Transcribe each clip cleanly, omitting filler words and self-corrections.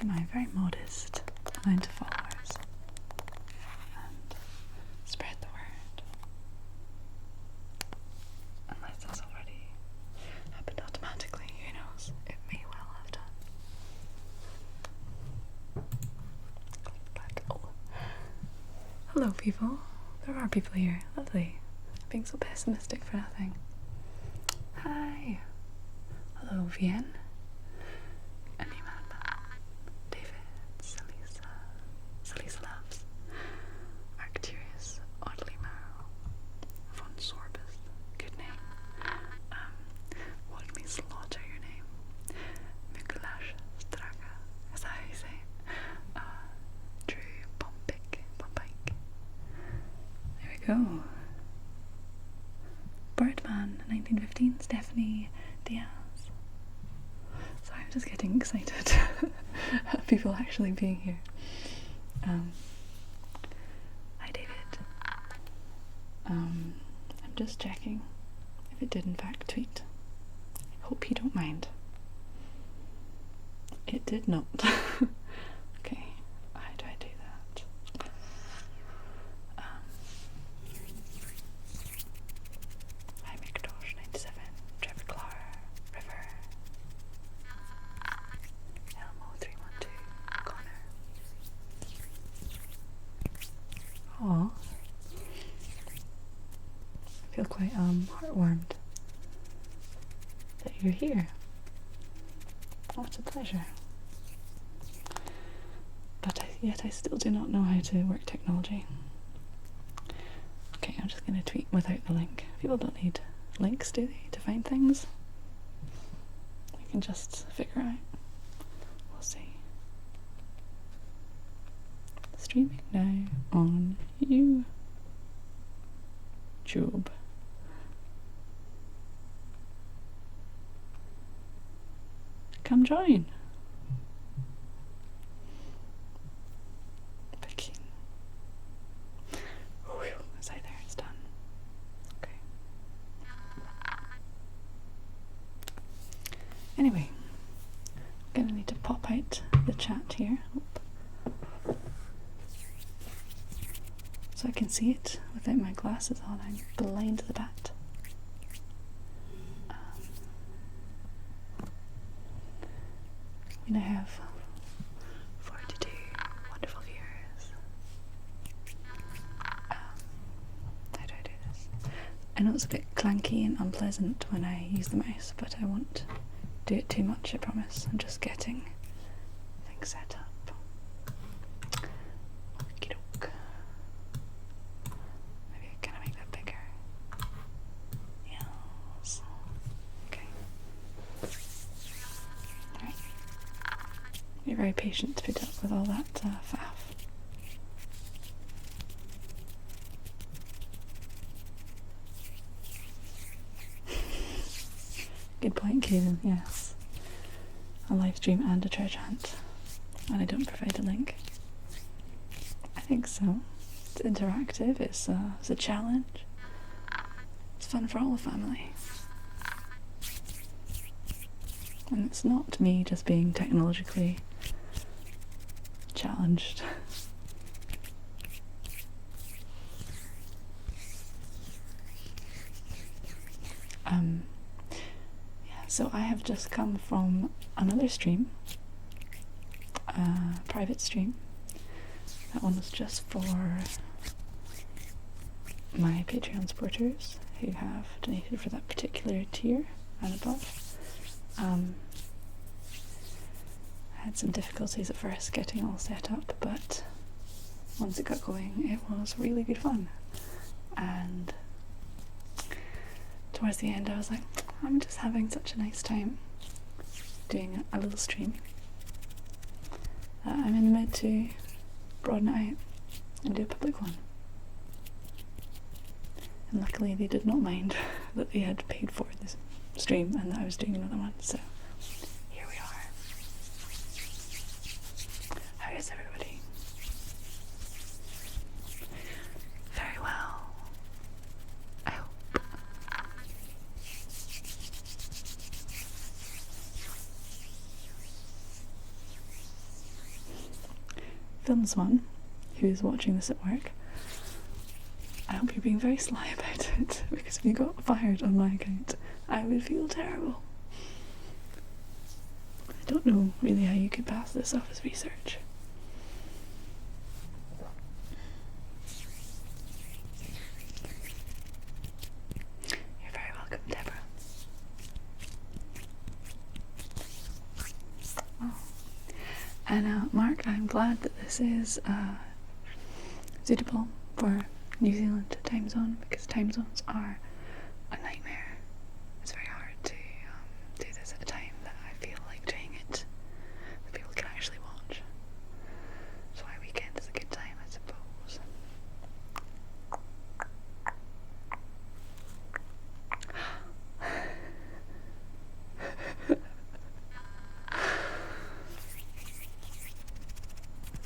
my very modest amount of followers and spread the word. Unless that's already happened automatically, who knows? It may well have done. Oh. Hello people. There are people here. Lovely. I'm being so pessimistic for nothing. Hi. Hello, Vienne. Selisa Labs, Arcturus, Oddly Marrow, Von Sorbus, good name. Watch me slaughter your name. Mikulash Straga, is that how you say it? Drew Pompik. There we go. Birdman, 1915, Stephanie Diaz. Sorry, I'm just getting excited at people actually being here. Hi David. I'm just checking if it did in fact tweet. I hope you don't mind. It did not. Okay, how do I do that? Hi McDosh 97, Trevor Clara, River, Elmo 312, Connor. Aw. I feel quite heartwarmed that you're here. Oh, it's a pleasure. But yet I still do not know how to work technology. Okay, I'm just going to tweet without the link. People don't need links, do they, to find things? You can just figure out. We'll see. Streaming now on YouTube. Come join. Picking. Oh, it's out there, it's done. Okay. Anyway, I'm gonna need to pop out the chat here. So I can see it without my glasses on. I'm blind to the bat. And I have 42 wonderful viewers. How do I do this? I know it's a bit clanky and unpleasant when I use the mouse, but I won't do it too much, I promise. I'm just getting things set up. Okey-doke. Maybe I kind of make that bigger. Yes. Okay. Alright. You're very patient to put up with all that faff. Good point, Kieran, yes. A live stream and a treasure hunt. And I don't provide a link. I think so. It's interactive, it's a challenge. It's fun for all the family. And it's not me just being technologically challenged. Yeah, so I have just come from another stream, private stream. That one was just for my Patreon supporters who have donated for that particular tier and above. I had some difficulties at first getting all set up, but once it got going it was really good fun. And towards the end I was like, I'm just having such a nice time doing a little stream that I'm in the mood to broaden it out and do a public one. And luckily they did not mind that they had paid for this stream and that I was doing another one, so here we are. How is everybody? Very well, I hope. films one who is watching this at work, I hope you're being very sly about it, because if you got fired on my account, I would feel terrible. I don't know really how you could pass this off as research. You're very welcome, Deborah. Oh. And Mark, I'm glad that this is suitable for New Zealand time zone, because time zones are a nightmare. It's very hard to do this at a time that I feel like doing it, that people can actually watch. That's why weekend is a good time, I suppose.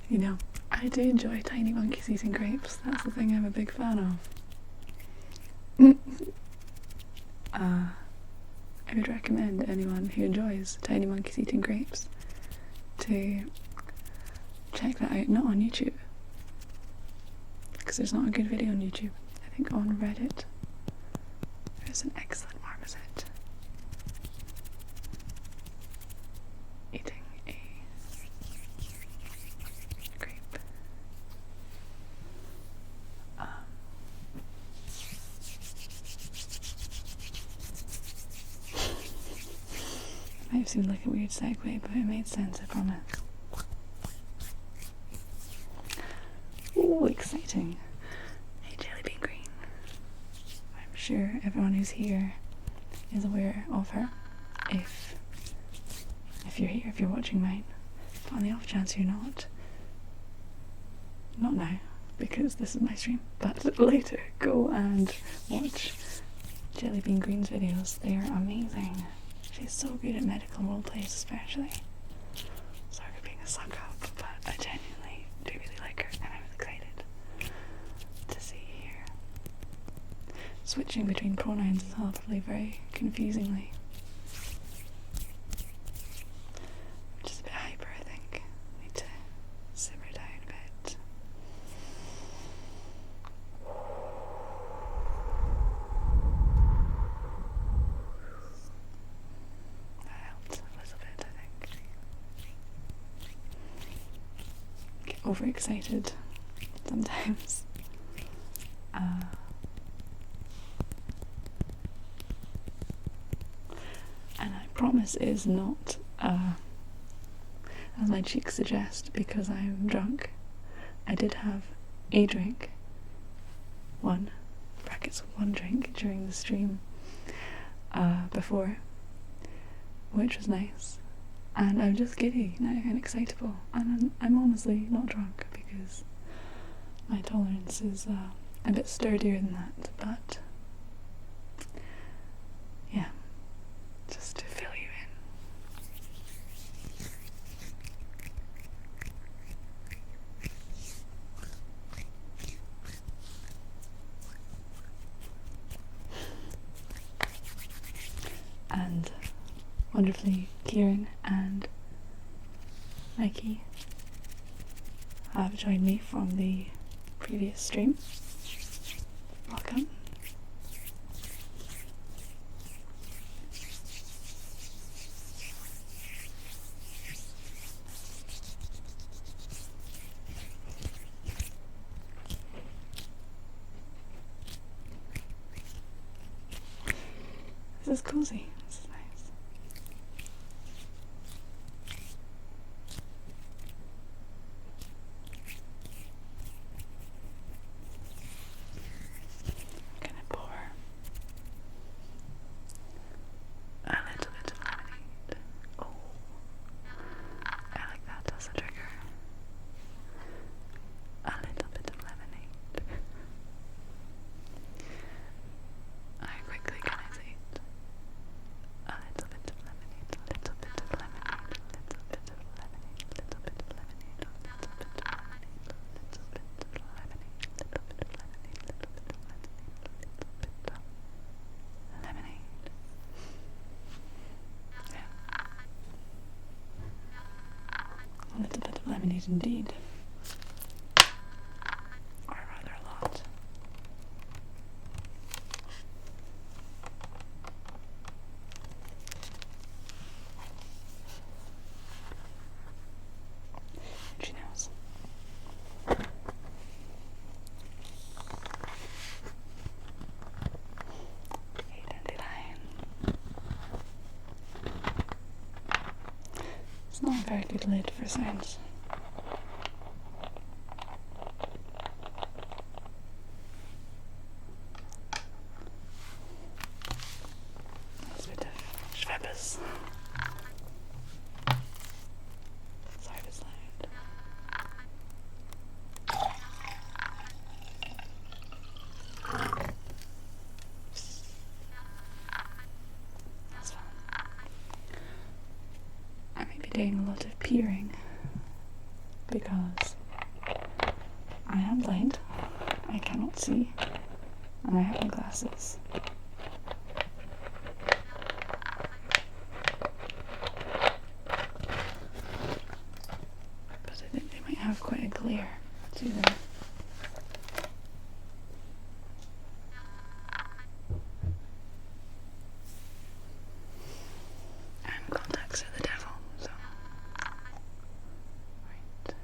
You know, I do enjoy tiny monkeys eating grapes. That's the thing I'm a big fan of. I would recommend anyone who enjoys tiny monkeys eating grapes to check that out, not on YouTube, because there's not a good video on YouTube. I think on Reddit there's an excellent marmoset eating a grape. It might have seemed like a weird segue, but it made sense, I promise. Ooh, exciting. Hey, Jelly Bean Green. I'm sure everyone who's here is aware of her. If you're here, if you're watching mine. But on the off chance you're not now, because this is my stream, but later, go and watch Jelly Bean Green's videos. They are amazing. She's so good at medical roleplays, especially. Sorry for being a suck up, but I genuinely do really like her, and I'm excited to see her switching between pronouns as well, probably very confusingly. Which is a bit hyper, I think. Need to simmer down a bit. Overexcited sometimes. And I promise it is not, as my cheeks suggest, because I'm drunk. I did have a drink, one drink during the stream before, which was nice. And I'm just giddy now and excitable, and I'm honestly not drunk because my tolerance is a bit sturdier than that, but yeah, just to fill you in. And wonderfully, Kieran and Mikey have joined me from the previous stream. Welcome. This is cozy. This is nice. I'm gonna pour a little bit of lemonade. Oh, I like that as a trigger. A little bit of lemonade. I quickly can I say it? A little bit of lemonade, a little bit of lemonade, a little bit of lemonade, a little bit of lemonade, a little bit of lemonade, a little bit of lemonade, a little bit of lemonade, a little bit of lemonade, a little bit of lemonade. Yeah. A little bit of lemonade indeed. It's not a very good lid for sounds. That's a bit of Schweppes. Sorry if it's loud. That's fun. I might be doing a lot of peering because I am blind, I cannot see, and I have my glasses. But I think they might have quite a glare to them. And contacts are the devil, so. Right.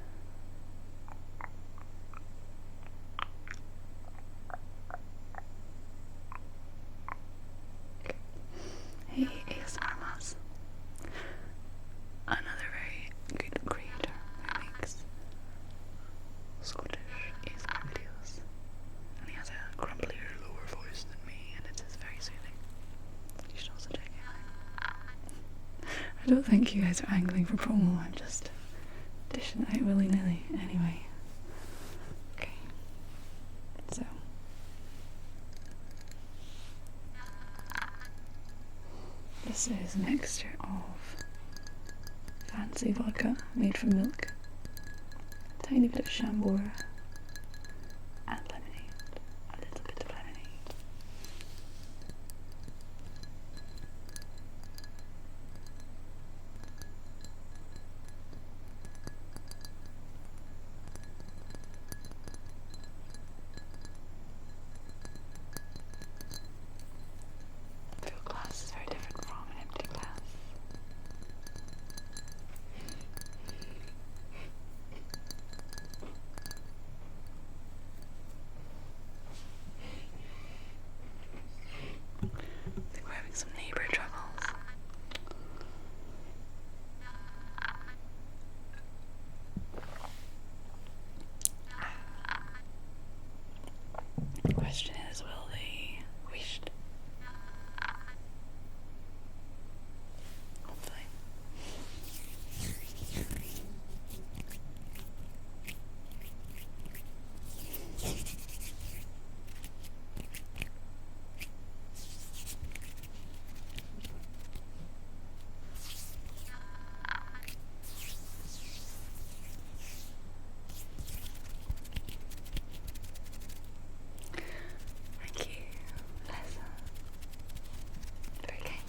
Hey, ASMR Moss. Another very good creator who makes Scottish ASMR videos. And he has a grumblier, lower voice than me, and it is very soothing. You should also check it out. I don't think you guys are angling for promo, I'm just dishing it out willy-nilly anyway. Okay. So. This is a mixture of fancy vodka made from milk, a tiny bit of Chambord, and lemonade, a little bit of lemonade. The filled glass is very different from an empty glass. I think we're having some neighbour troubles. The question is, will they wish? Hopefully. Thank you, Lessa. Very kind.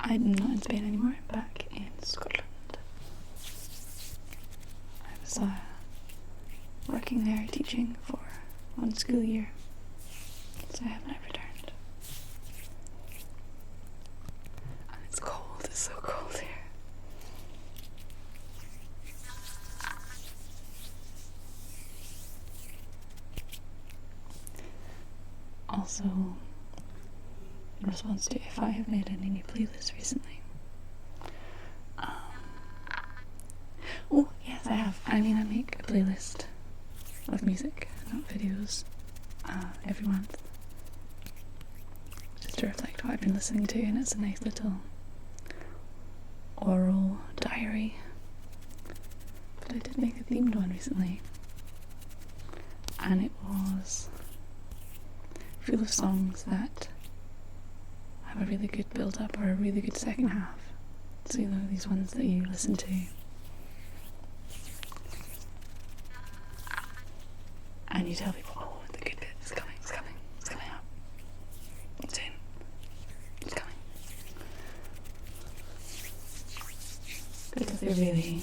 I'm not in Spain anymore, I'm back in Scotland. I was working there teaching for 1 school year, so I have not returned. And it's cold, it's so cold here. Also, in response to if I have made any new playlists recently. Oh, yes, I have. I mean, I make a playlist of music, not videos, every month. Just to reflect what I've been listening to, and it's a nice little oral diary. But I did make a themed one recently. And it was full of songs that have a really good build-up or a really good second half. So, you know, these ones that you listen to and you tell people, oh, the good bit is coming, it's coming, it's coming up. Soon. It's coming. Because they're really...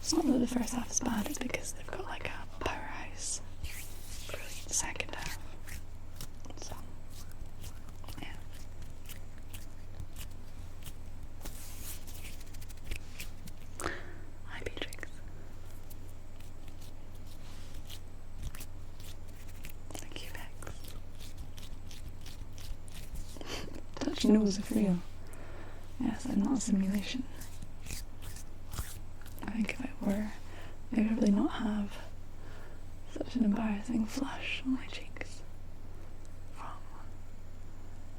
It's not that the first half is bad, it's because they've got like a powerhouse, brilliant second half. So, yeah. Hi, Beatrix. she knows if real. Yes, I'm not a simulation. I think if I were, I would really not have such an embarrassing flush on my cheeks from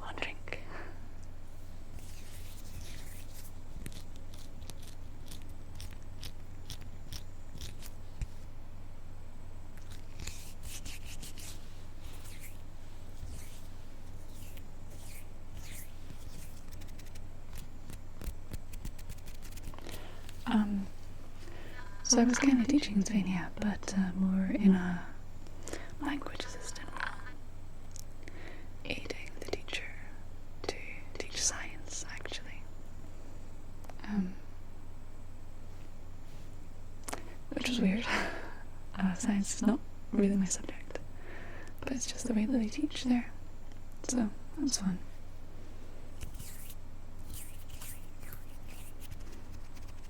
one drink. So I was kind of teaching in Spain, yeah, but more in a language assistant role, aiding the teacher to teach science, actually. Which was weird. Science is not really my subject, but it's just the way that they teach there, so that was fun.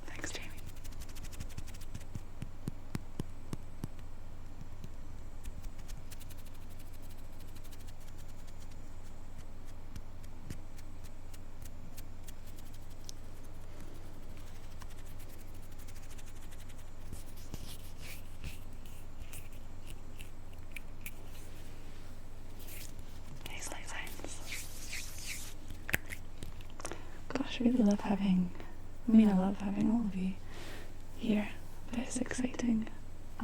Thanks, Jamie. Gosh, I really love having, I love having all of you here, but it's exciting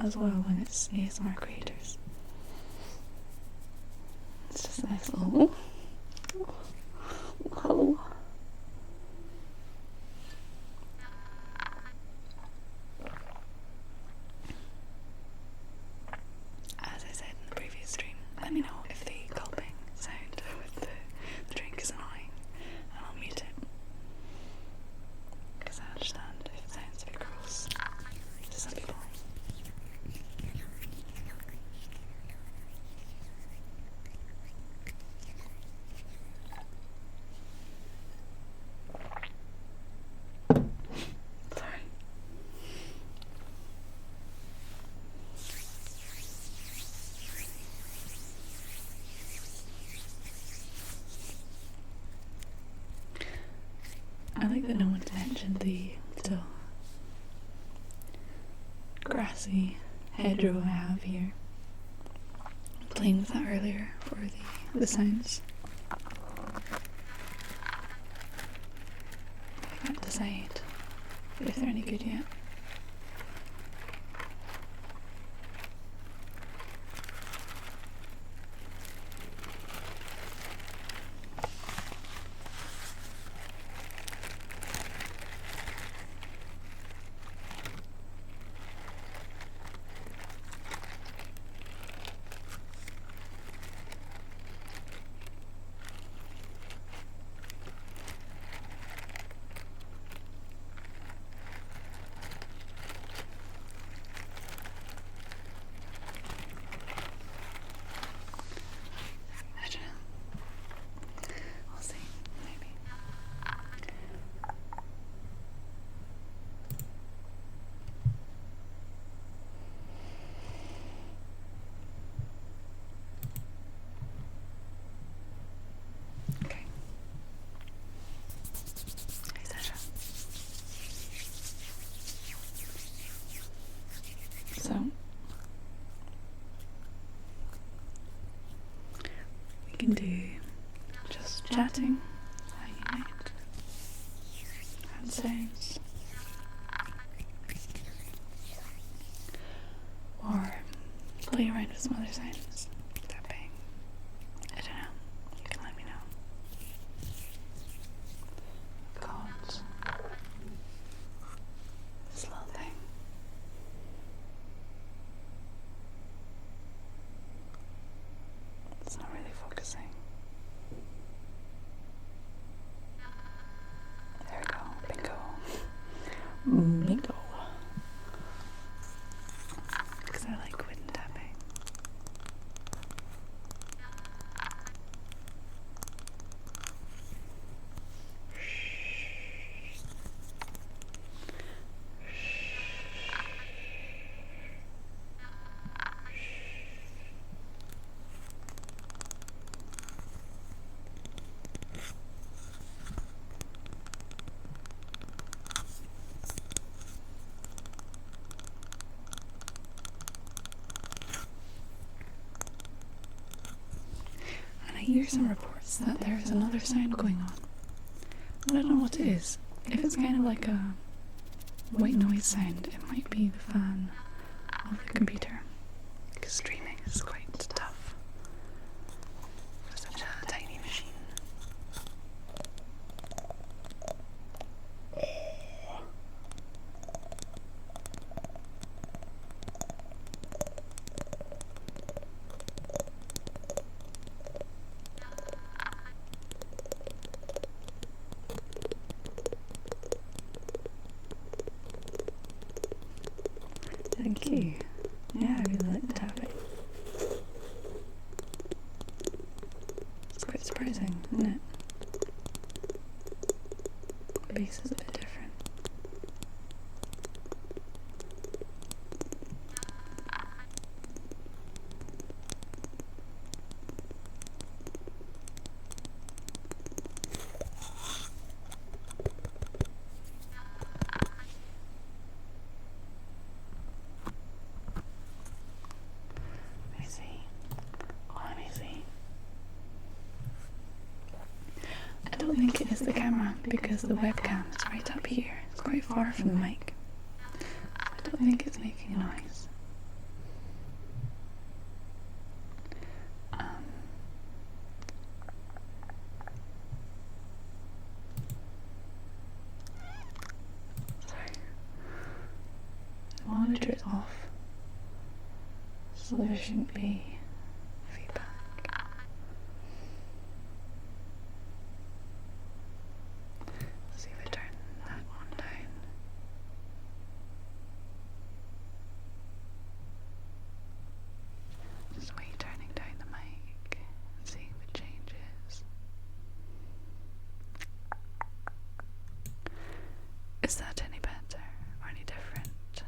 as well when it's ASMR creators. It's just a nice little, hello. As I said in the previous stream, let me know if the gulping sound with the drink is annoying, and I'll mute it. Because I understand if it sounds a bit gross to some people. Sorry. I like that no one's mentioned the little grassy hedgerow I have here. Playing with that earlier for the sounds. I can't decide if they're any good yet. I don't know. We'll see, maybe. Okay. Hey, Sasha. So, we can do just chatting, hanging out, hand sounds, or play around with some other sounds, tapping. I don't know. You can let me know. God, this little thing. It's not really focusing. There we go. Bingo. Bingo. Because I like wooden tapping. hear some reports that there is another sound going on. I don't know what it is. If it's kind of like a white noise sound, it might be the fan of the computer. Because streaming is quite tough for such a tiny machine. Thank you. Yeah, I really like the tapping. It's quite surprising, isn't it? The bass is a bit different. I don't think it is the camera because the webcam is right up here. It's quite far from the mic. I don't think it's making a noise. Sorry. The monitor is off, so there shouldn't be feedback. Let's see if I turn that one down. Just wait, turning down the mic and see if it changes. Is that any better or any different?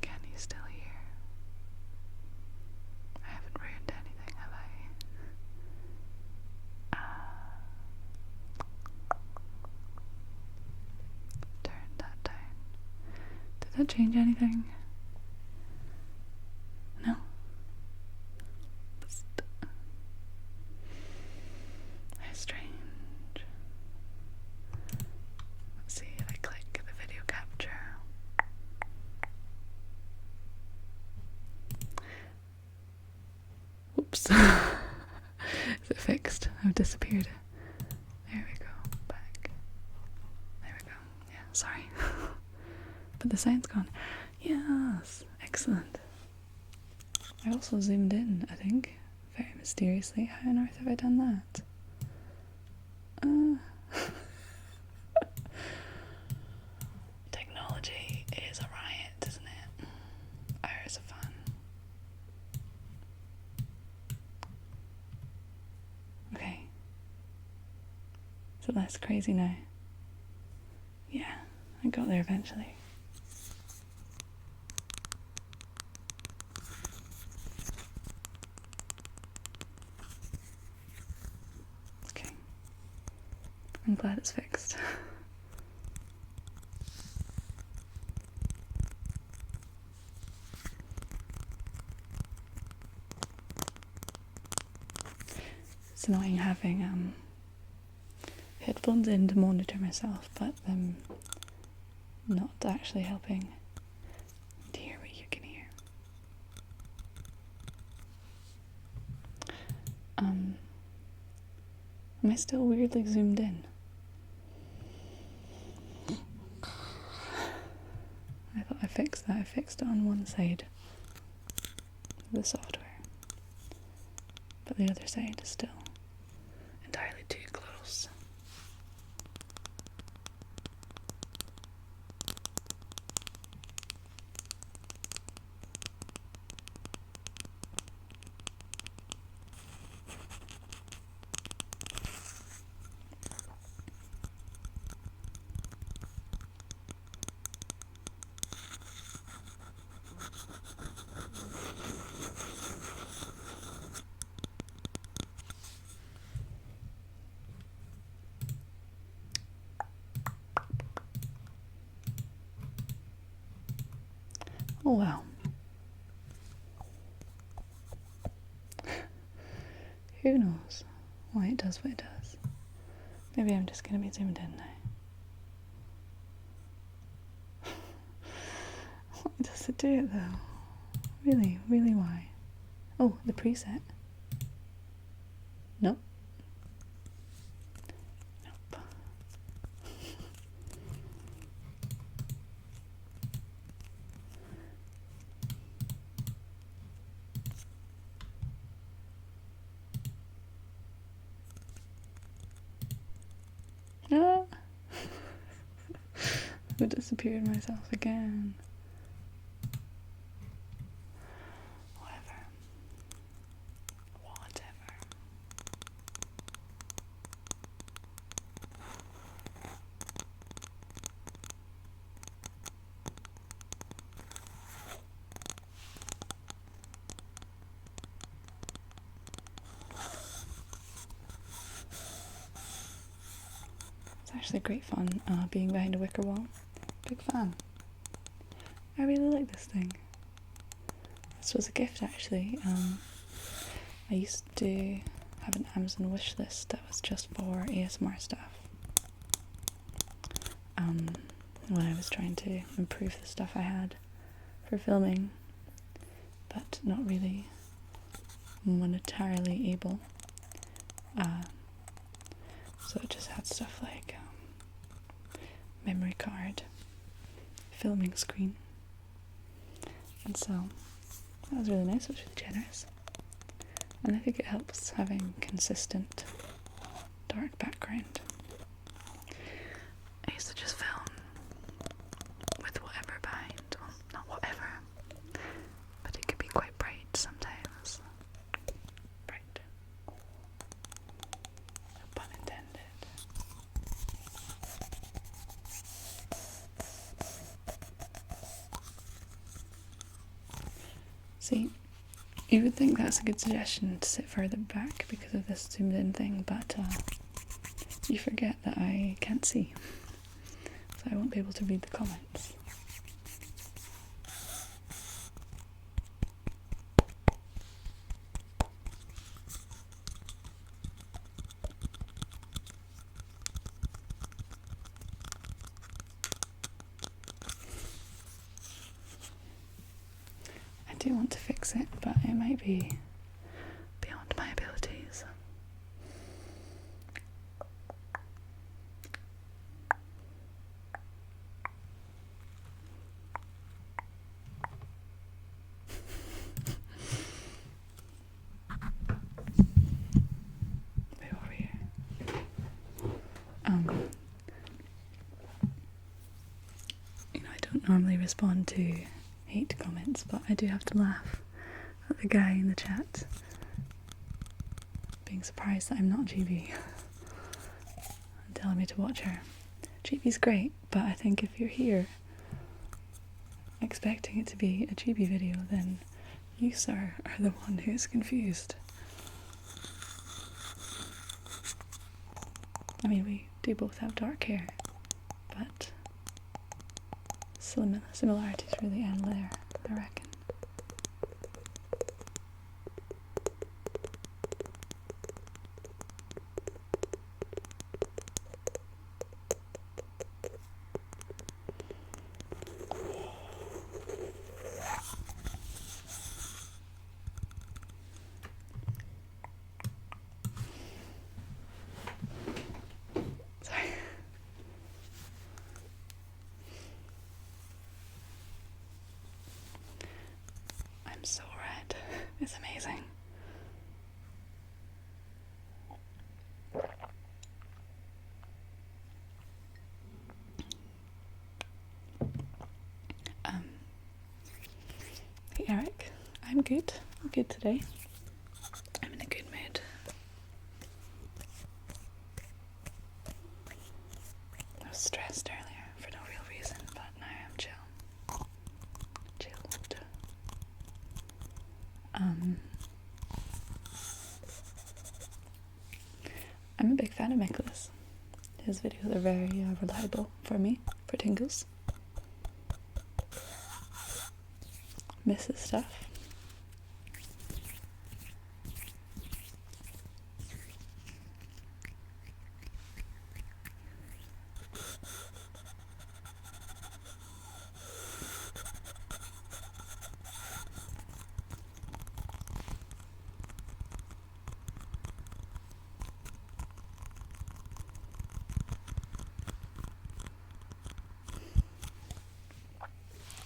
Can you still hear? I haven't ruined anything, have I? Turn that down. Did that change anything? No? How strange. Let's see if I click the video capture. Whoops. Is it fixed? I've disappeared. There we go. Back. There we go. Yeah, sorry. But the sound's gone. Yes. Excellent. I also zoomed in, I think. Very mysteriously. How on earth have I done that? Technology is a riot, isn't it? Hours of fun. Okay. Is it less crazy now? Yeah, I got there eventually. Okay. I'm glad it's fixed. It's annoying having headphones in to monitor myself, but them not actually helping to hear what you can hear. Am I still weirdly zoomed in? I thought I fixed that. I fixed it on one side of the software, but the other side is still entirely too close. Oh well. Who knows why it does what it does? Maybe I'm just going to be zoomed in now. Why does it do it though? Really, really why? Oh, the preset. Nope. Nope. Ah! I've disappeared myself again. Actually great fun being behind a wicker wall. Big fan. I really like this thing. This was a gift actually. I used to have an Amazon wish list that was just for ASMR stuff. When I was trying to improve the stuff I had for filming, but not really monetarily able. So it just had stuff like memory card, filming screen, and so that was really nice. It was really generous, and I think it helps having consistent dark background. I used to just film with whatever behind, well, not whatever, but it could be quite bright sometimes. Bright. No pun intended. See, you would think that's a good suggestion to sit further back because of this zoomed in thing, but you forget that I can't see, so I won't be able to read the comments. I do want to fix it, but it might be beyond my abilities. Wait, over here. I don't normally respond to hate comments, but I do have to laugh at the guy in the chat being surprised that I'm not GB and telling me to watch her. GB's great, but I think if you're here expecting it to be a GB video, then you, sir, are the one who's confused. I mean, we do both have dark hair, but similarities really end there, I reckon. Sorry. I'm so red. It's amazing. Hey Eric, I'm good. I'm good today. I'm in a good mood. I was stressed earlier for no real reason, but now I'm chill. Chilled. I'm a big fan of Mikey's. His videos are very reliable for me, for tingles. Miss his stuff.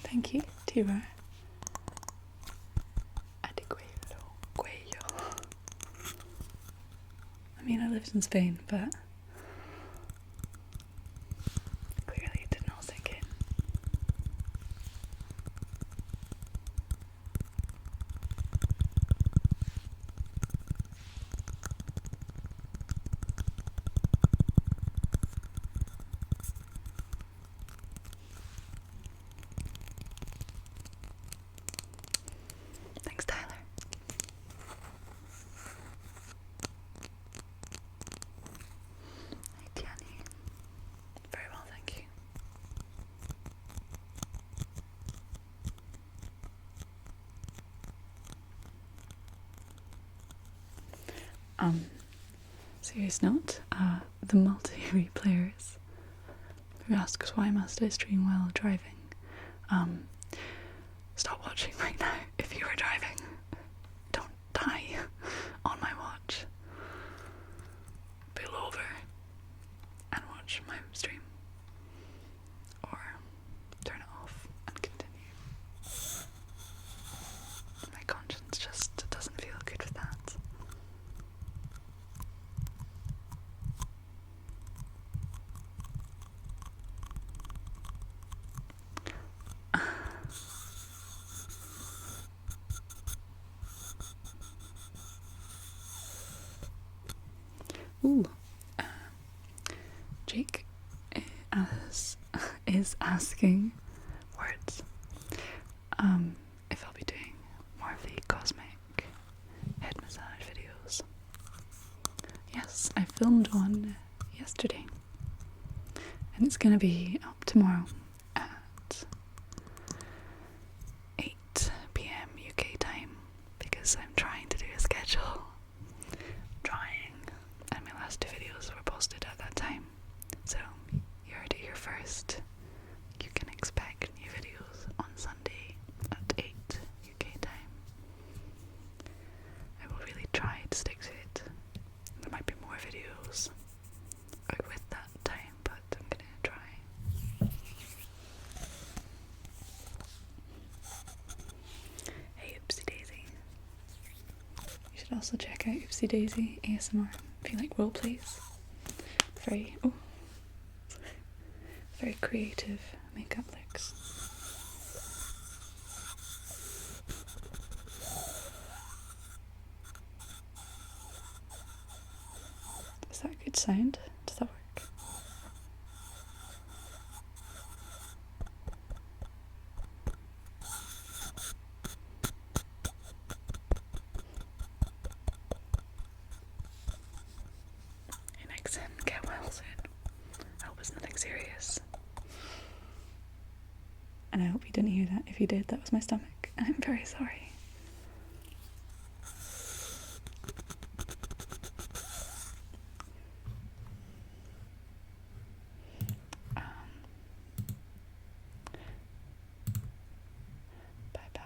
Thank you, Tira. Cuello. I mean, I lived in Spain, but clearly it did not sink in. Thanks, Tyler. Hi, Tiani. Very well, thank you. Serious note, the multi players who asks why must I stream while driving, stop watching right now if you are driving. Don't die on my watch. Pull over and watch my stream, or turn it off and continue. My conscience just doesn't feel good with that. Ooh. Jake is asking words if I'll be doing more of the cosmic head massage videos. Yes, I filmed one yesterday, and it's gonna be up tomorrow at 8 PM UK time, because I'm trying to do a schedule. And my last 2 videos were posted at that time, so you heard it here first. You can expect new videos on Sunday at 8 UK time. I will really try to stick to it. There might be more videos out with that time, but I'm gonna try. Hey, Oopsie Daisy. You should also check out Oopsie Daisy ASMR if you like roleplays. Very creative makeup looks. Is that a good sound? Does that work? Hey Nixon, get well soon. I hope it's nothing serious. And I hope you didn't hear that. If you did, that was my stomach. I'm very sorry. Bye-bye.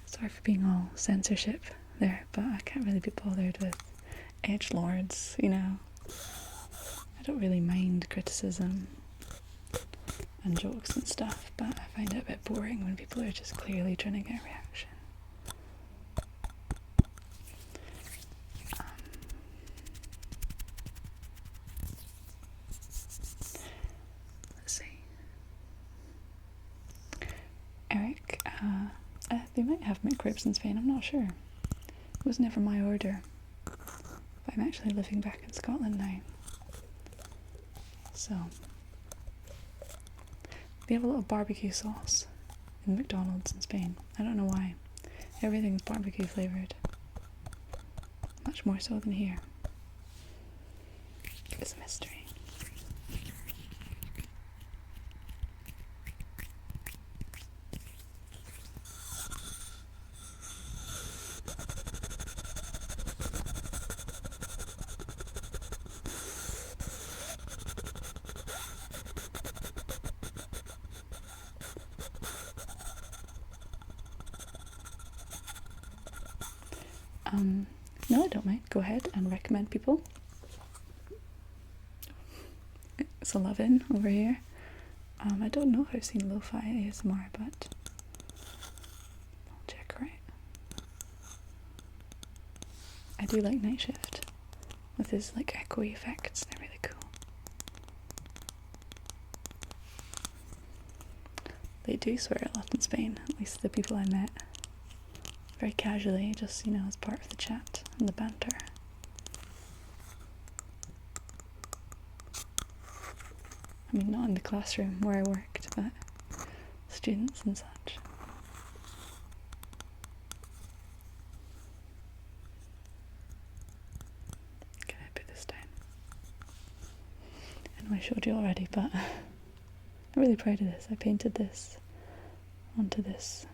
Sorry for being all censorship there, but I can't really be bothered with edgelords, you know. I don't really mind criticism and jokes and stuff, but I find it a bit boring when people are just clearly trying to get a reaction. Let's see. Eric, they might have McRibs in Spain, I'm not sure. It was never my order. But I'm actually living back in Scotland now. So, they have a lot of barbecue sauce in McDonald's in Spain. I don't know why. Everything's barbecue flavoured. Much more so than here. It's a mystery. No, I don't mind. Go ahead and recommend people. It's 11 over here. I don't know if I've seen lo-fi ASMR, but I'll check right. I do like Night Shift with his like echoey effects, they're really cool. They do swear a lot in Spain, at least the people I met. Very casually, just, you know, as part of the chat and the banter. I mean, not in the classroom where I worked, but students and such. Can I put this down? I know I showed you already, but I'm really proud of this. I painted this onto this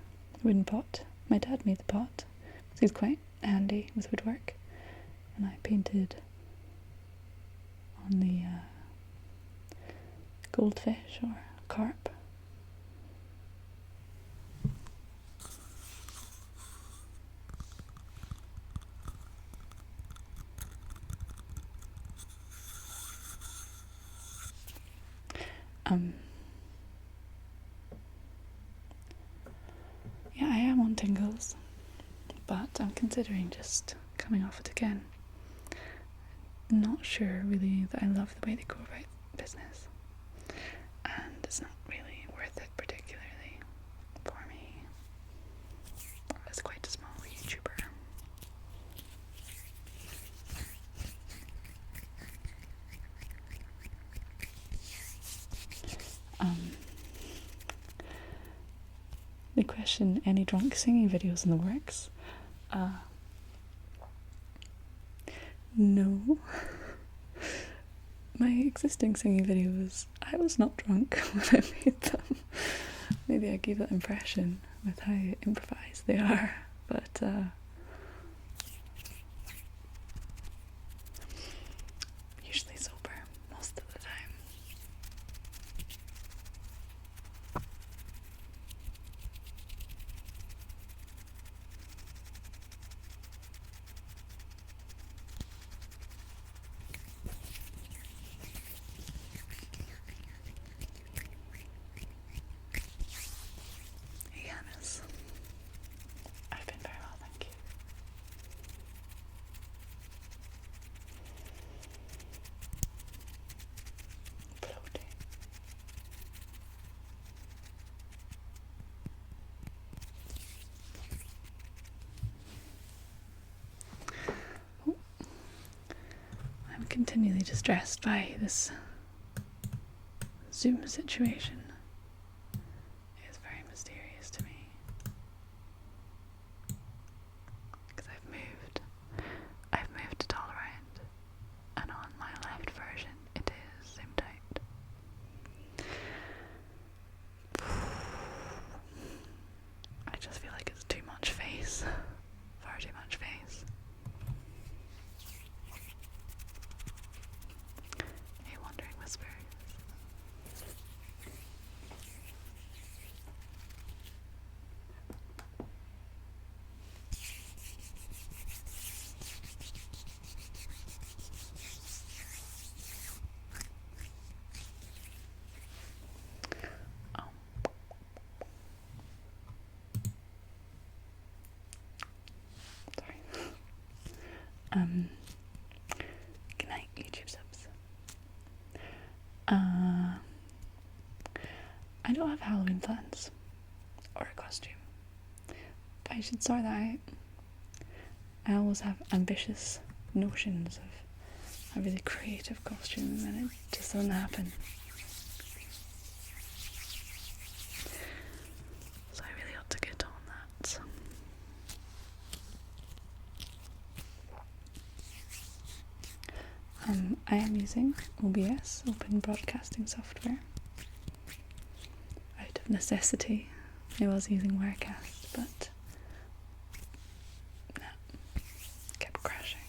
wooden pot. My dad made the pot, because he's quite handy with woodwork, and I painted on the goldfish or carp. Yeah, I am on tingles, but I'm considering just coming off it again. Not sure really that I love the way they go about business, and it's not really worth it particularly for me as quite a small YouTuber. The question, any drunk singing videos in the works? No. My existing singing videos, I was not drunk when I made them. Maybe I gave that impression with how improvised they are, but usually sober most of the time. I've been very well, thank you. Floating. Oh. I'm continually distressed by this Zoom situation. It is very mysterious to me. Because I've moved it all around, and on my left version it is zoomed out. I just feel like it's too much face, far too much face. Hey, Wandering Whispers. Good night, YouTube subs. I don't have Halloween plans or a costume, but I should sort that out. I always have ambitious notions of a really creative costume, and it just doesn't happen. So I really ought to get on that. I am using OBS, Open Broadcasting Software. Out of necessity, I was using Wirecast, but no, kept crashing.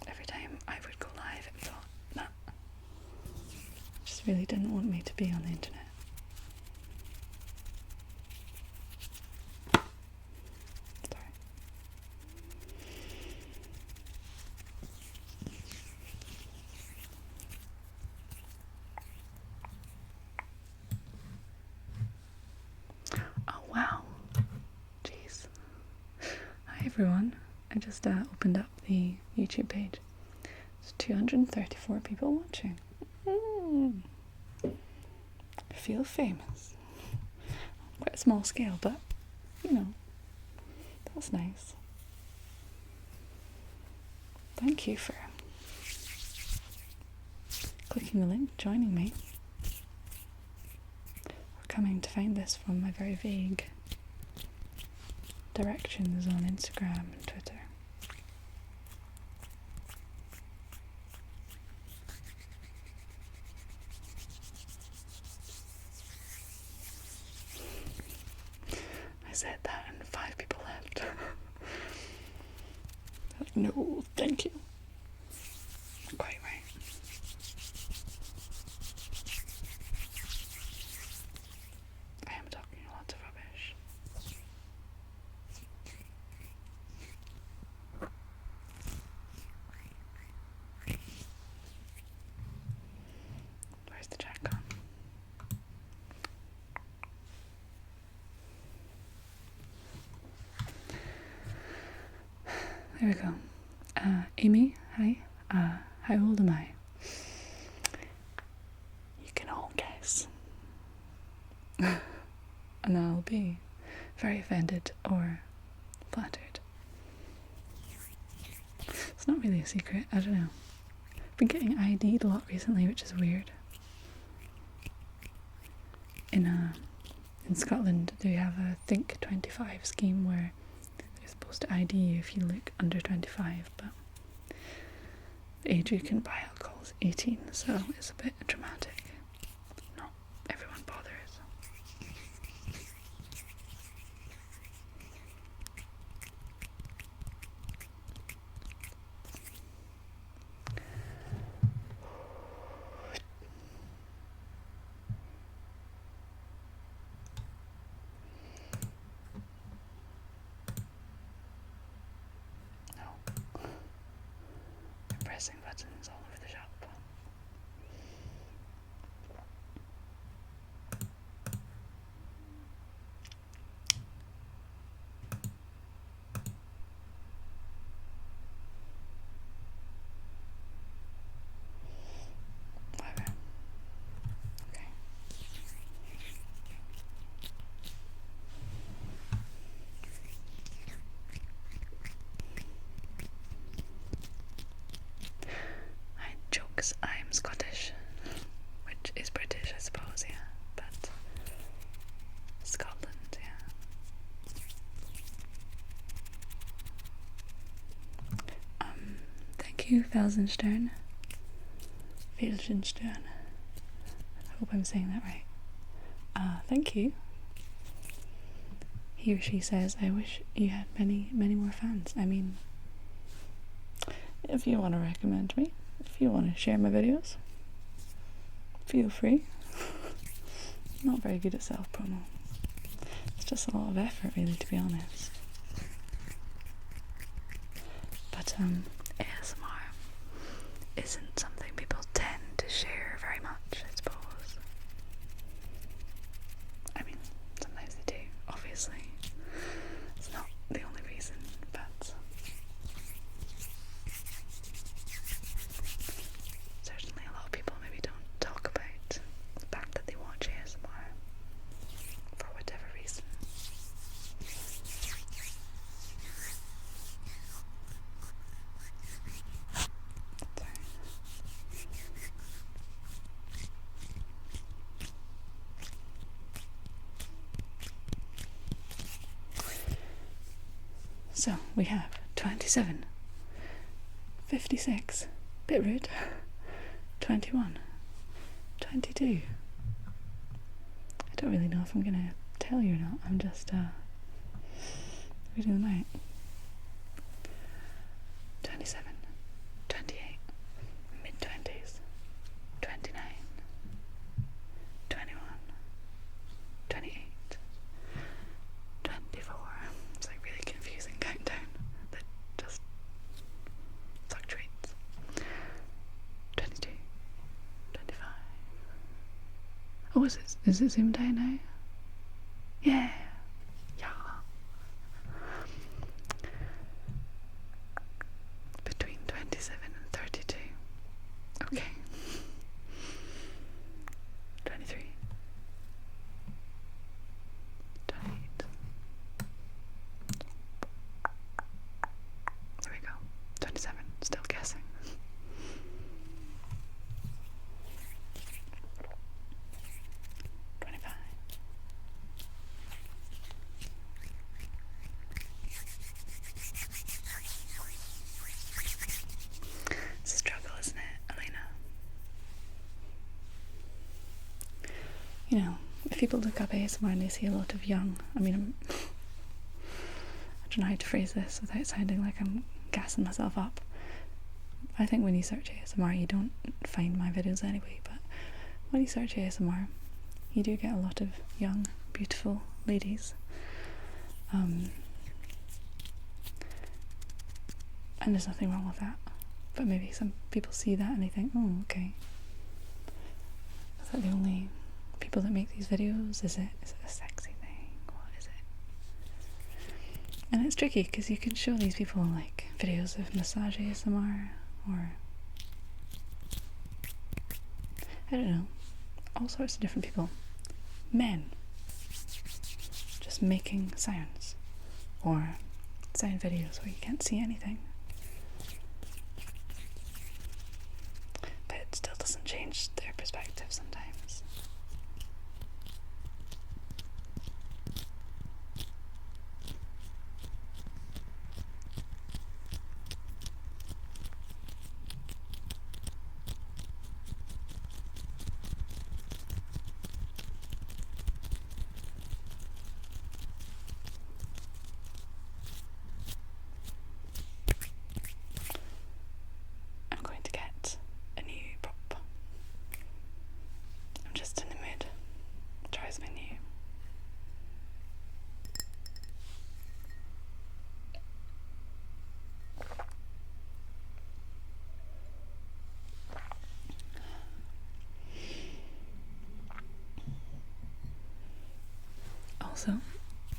Every time I would go live, it thought, no, just really didn't want me to be on the internet. everyone. I just opened up the YouTube page. There's 234 people watching. I feel famous. Quite a small scale, but you know, that's nice. Thank you for clicking the link, joining me, or coming to find this from my very vague directions on Instagram and Twitter. I said that and 5 people left. Like, no, thank you. Quite right. I am talking a lot of rubbish. Where's the chat gone? There we go. Amy, hi. How old am I? You can all guess. And I'll be very offended or flattered. It's not really a secret, I don't know. I've been getting ID'd a lot recently, which is weird. In Scotland, they have a Think 25 scheme where they're supposed to ID you if you look under 25, but the age you can buy alcohol is 18, so it's a bit dramatic. Not everyone bothers. Pressing buttons all over the shop. Whatever. Okay. Jokes, I'm Scottish, which is British, I suppose, yeah, but Scotland, yeah. Thank you, Felsenstern. Felsenstern. I hope I'm saying that right. Thank you. He or she says, I wish you had many, many more fans. I mean, if you want to recommend me, if you want to share my videos, feel free. I'm not very good at self-promo. It's just a lot of effort, really, to be honest. But ASMR isn't something people tend to share very much, I suppose. I mean, sometimes they do, obviously. It's not the only reason, but certainly a lot of people maybe don't talk about the fact that they watch ASMR for whatever reason. So we have 27, 56, bit rude, 21, 22. I don't really know if I'm gonna tell you or not, I'm just reading them out. 27, 28, mid-20s, 29, 21, 28, 24. It's like really confusing countdown that just fluctuates. 22, 25. Oh, is it zoom down now? Yeah. Yeah. you know, if people look up ASMR and they see a lot of young, I mean, I don't know how to phrase this without sounding like I'm gassing myself up. I think when you search ASMR, you don't find my videos anyway, but when you search ASMR, you do get a lot of young, beautiful ladies. And there's nothing wrong with that. But maybe some people see that and they think, oh, okay. Is that the only people that make these videos? Is it a sexy thing? What is it? And it's tricky because you can show these people like videos of massage ASMR or I don't know, all sorts of different people. Men just making sounds or sound videos where you can't see anything. But it still doesn't change their perspective sometimes. I'm going to get a new prop. I'm just in the mood. Try something new. Also,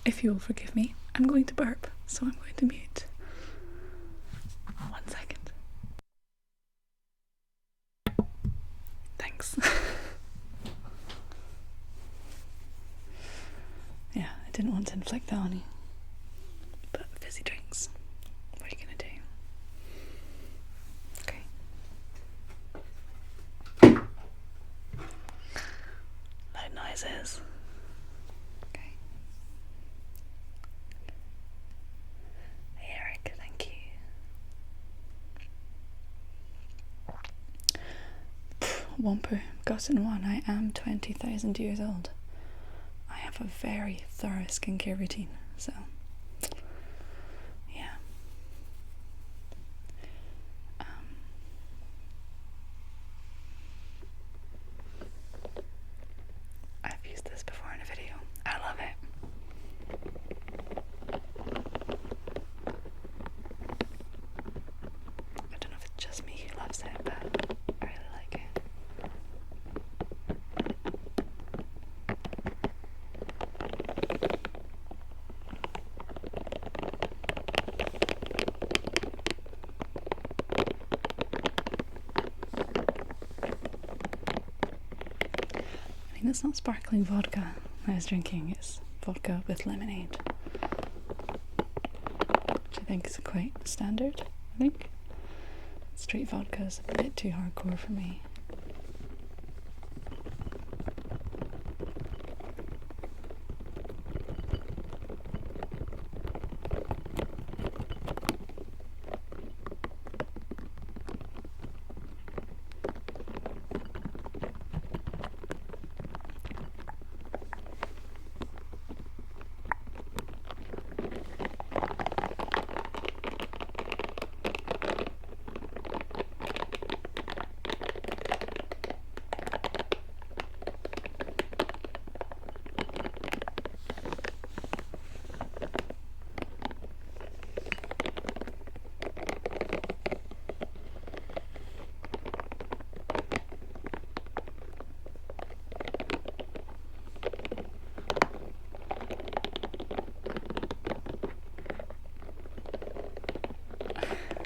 if you will forgive me, I'm going to burp, so I'm going to mute. 1 second. Thanks. Yeah, I didn't want to inflict that on you. But fizzy drinks, what are you gonna do? Okay. Loud noises. Okay. Hey Eric, thank you. Womper, gotten one. I am 20,000 years old. I have a very thorough skincare routine, so yeah. I've used this before in a video. I love it. I don't know if it's just me who loves it, but I really like it. I mean, it's not sparkling vodka I was drinking, it's vodka with lemonade, which I think is quite standard, I think. Straight vodka is a bit too hardcore for me.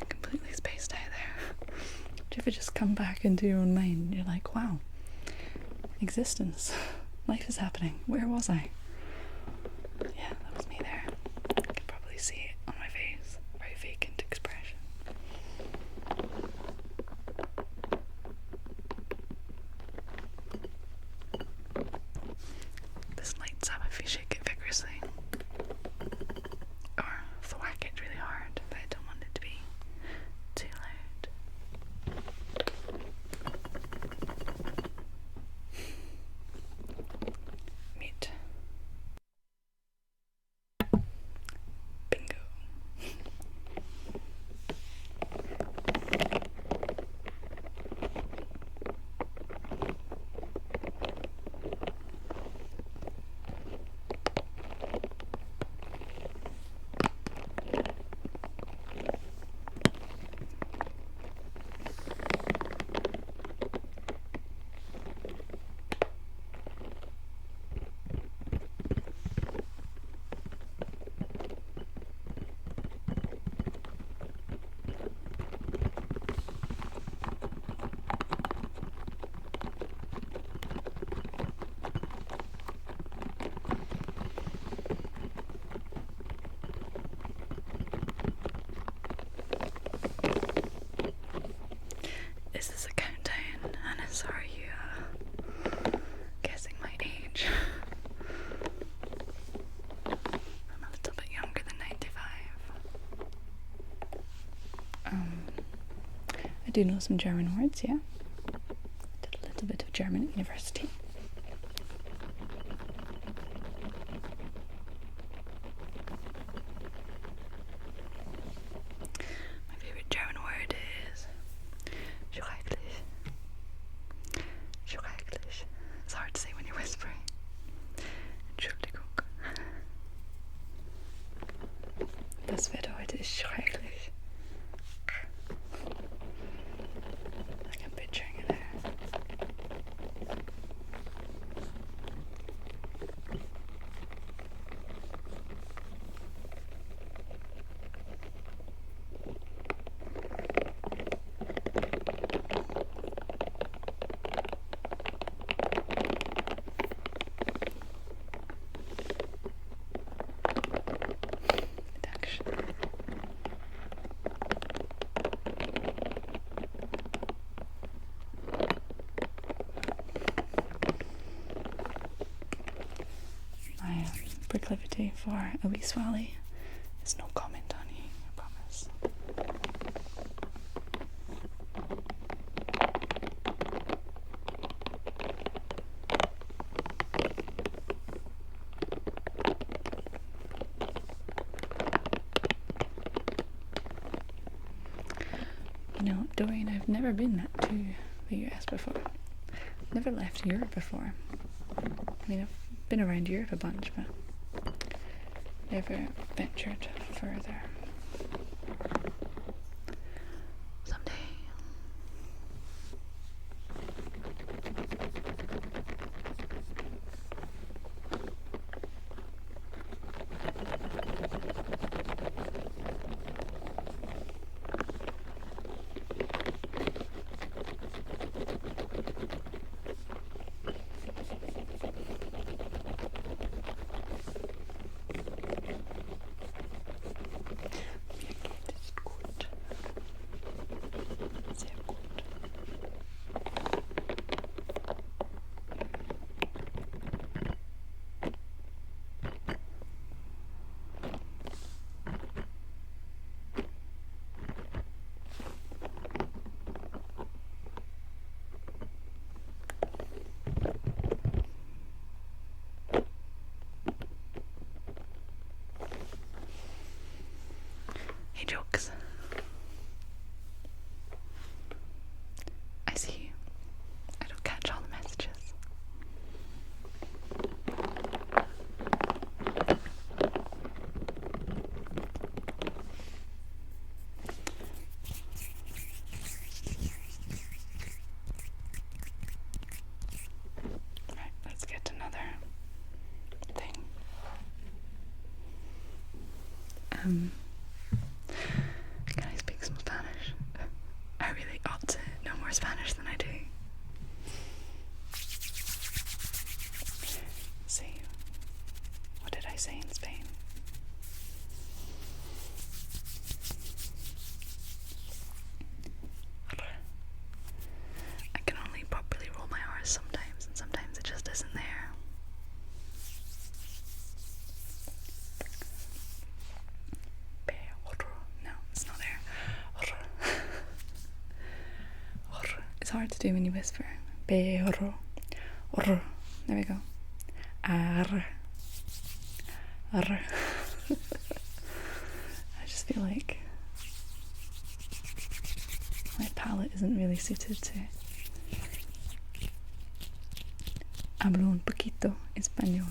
Completely spaced out there. Do you ever just come back into your own mind and you're like, wow, existence, life is happening, where was I? Yeah, that was me there. I can probably see it on my face. Very vacant expression. This lights up if you shake it vigorously. Or thwack it really hard, but I don't want it to be too loud. do know some German words, yeah. Did a little bit of German at university. My favourite German word is schrecklich. Schrecklich. It's hard to say when you're whispering. Entschuldigung. Das Wetter heute ist schrecklich. Like I'm picturing it there. My proclivity for a wee swally is no comment, honey, I promise. You know, Dorian, I've never been to the US before. Never left Europe before. I mean, I've been around Europe a bunch, but never ventured further. Someday. Hey, jokes. I see you. I don't catch all the messages. Right, let's get another thing. Can I speak some Spanish? I really ought to know more Spanish than I do. See, what did I say in Spain? I can only properly roll my R's sometimes, and sometimes it just isn't there. No, it's not there. It's hard to do when you whisper. Perro. There we go. Ar. I just feel like my palate isn't really suited to. Hablo un poquito español.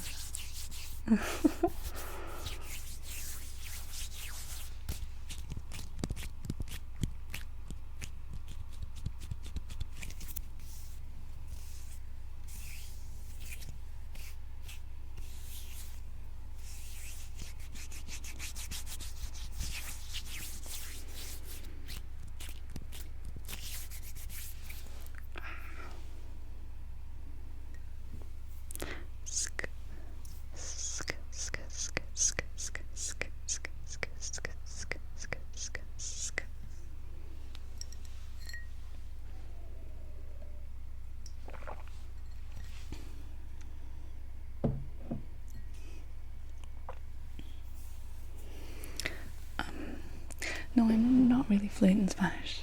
No, I'm not really fluent in Spanish.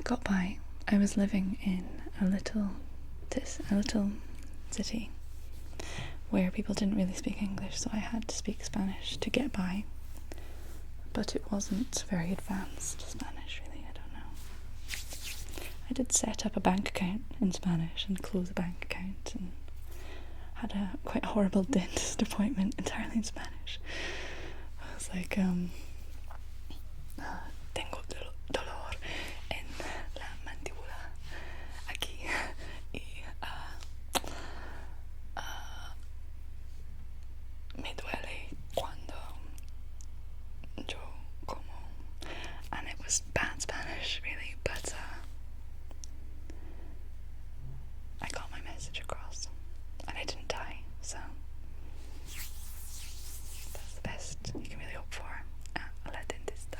got by. I was living in a little city where people didn't really speak English, so I had to speak Spanish to get by. But it wasn't very advanced Spanish, really, I don't know. I did set up a bank account in Spanish and close a bank account, and had a quite horrible dentist appointment entirely in Spanish. I was like, tengo dolor en la mandíbula aquí y me duele cuando yo como. And it was bad Spanish, really, but I got my message across and I didn't die, so that's the best you can really hope for at a la dentista.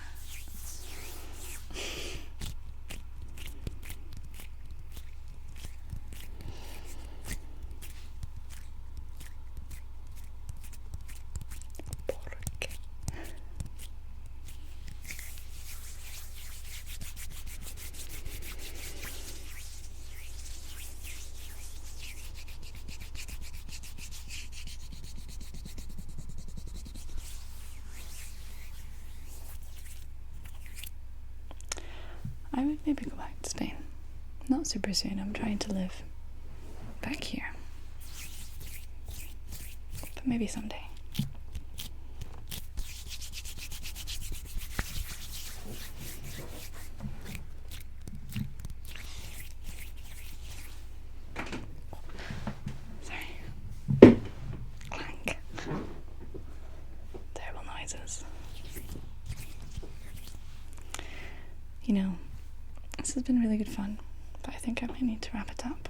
Porque I would maybe go back to Spain. Not super soon. I'm trying to live back here. But maybe someday. Sorry. Clank. Terrible noises. You know, this has been really good fun, but I think I might need to wrap it up.